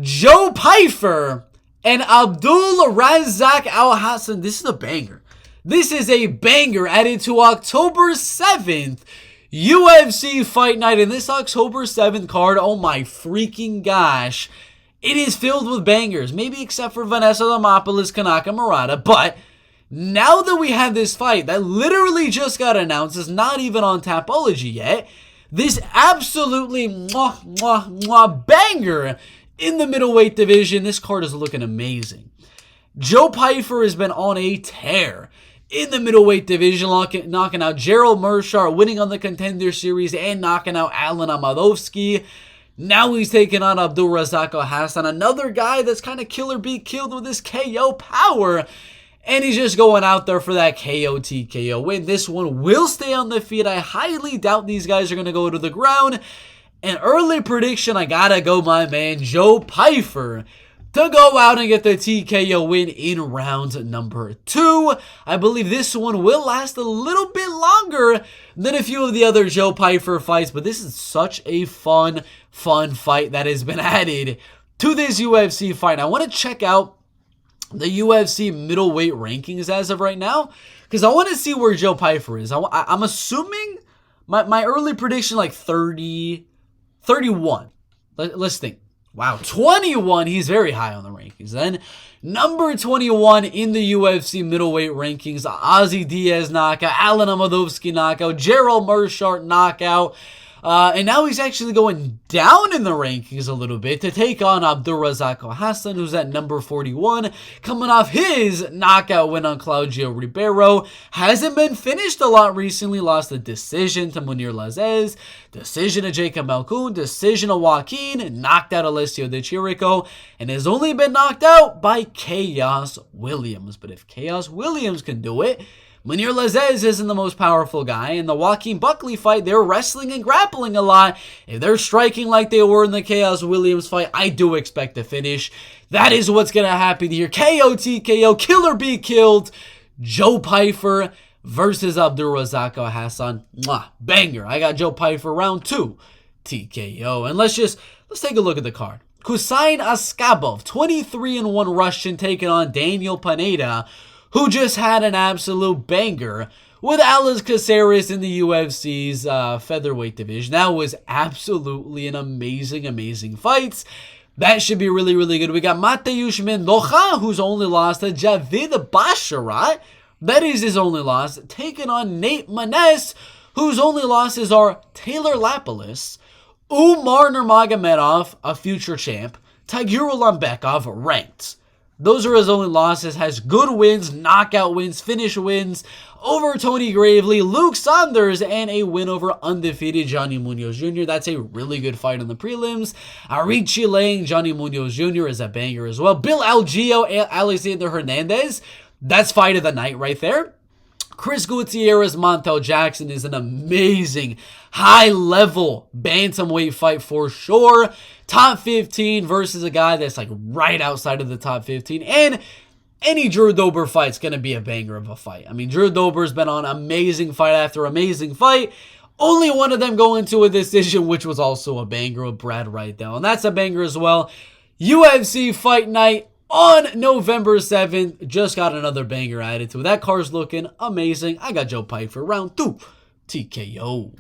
Joe Pyfer and Abdul Razak Alhassan. This is a banger. This is a banger added to October 7th. UFC Fight Night. And this October 7th card, oh my freaking gosh, it is filled with bangers. Maybe except for Vanessa Demopoulos, Kanaka Murata. But now that we have this fight that literally just got announced, is not even on Tapology yet, this absolutely banger in the middleweight division. This card is looking amazing. Joe Pyfer has been on a tear in the middleweight division, knocking out Gerald Meerschaert, winning on the Contender Series, and knocking out Alan Amadovsky. Now he's taking on Abdul Razak Alhassan, another guy that's kind of kill or be killed with his KO power. And he's just going out there for that KO TKO win. This one will stay on the feet. I highly doubt these guys are going to go to the ground. An early prediction, I gotta go my man Joe Pyfer to go out and get the TKO win in round number 2. I believe this one will last a little bit longer than a few of the other Joe Pyfer fights, but this is such a fun fight that has been added to this UFC fight. I want to check out the UFC middleweight rankings as of right now, because I want to see where Joe Pyfer is. I'm assuming my early prediction like 30, 31. Let's think. Wow, 21, he's very high on the rankings. Then, number 21 in the UFC middleweight rankings, Ozzy Diaz knockout, Alan Amadovsky knockout, Gerald Meerschaert knockout. And now he's actually going down in the rankings a little bit to take on Abdul Razak Alhassan, who's at number 41, coming off his knockout win on Claudio Ribeiro. Hasn't been finished a lot recently. Lost a decision to Munir Lazzez, decision to Jacob Malkoun, decision to Joaquin, knocked out Alessio De Chirico, and has only been knocked out by Chaos Williams. But if Chaos Williams can do it, Munir Lazzez isn't the most powerful guy. In the Joaquin Buckley fight, they're wrestling and grappling a lot. If they're striking like they were in the Chaos Williams fight, I do expect a finish. That is what's going to happen here. KO, TKO, kill or be killed. Joe Pyfer versus Abdul Razak Alhassan. Banger. I got Joe Pyfer round 2 TKO. And let's take a look at the card. Kusain Askabov, 23-1 Russian, taking on Daniel Pineda, who just had an absolute banger with Alex Caceres in the UFC's featherweight division. That was absolutely an amazing fight. That should be really good. We got Mateusz Mendoza, who's only lost to Javid Basharat. That is his only loss. Taking on Nate Maness, whose only losses are Taylor Lapilus, Umar Nurmagomedov, a future champ, Tagir Ulanbekov, ranked. Those are his only losses. Has good wins, knockout wins, finish wins over Tony Gravely, Luke Saunders, and a win over undefeated Johnny Munoz Jr. That's a really good fight on the prelims. Arichi Lang, Johnny Munoz Jr. is a banger as well. Bill Algeo, Alexander Hernandez. That's fight of the night right there. Chris Gutierrez, Montel Jackson is an amazing high-level bantamweight fight for sure. Top 15 versus a guy that's like right outside of the top 15. And any Drew Dober fight's going to be a banger of a fight. I mean, Drew Dober's been on amazing fight after amazing fight. Only one of them going to a decision, which was also a banger with Brad Rydell. And that's a banger as well. UFC Fight Night on November 7th. Just got another banger added to it. That card's looking amazing. I got Joe Pyfer round 2 TKO.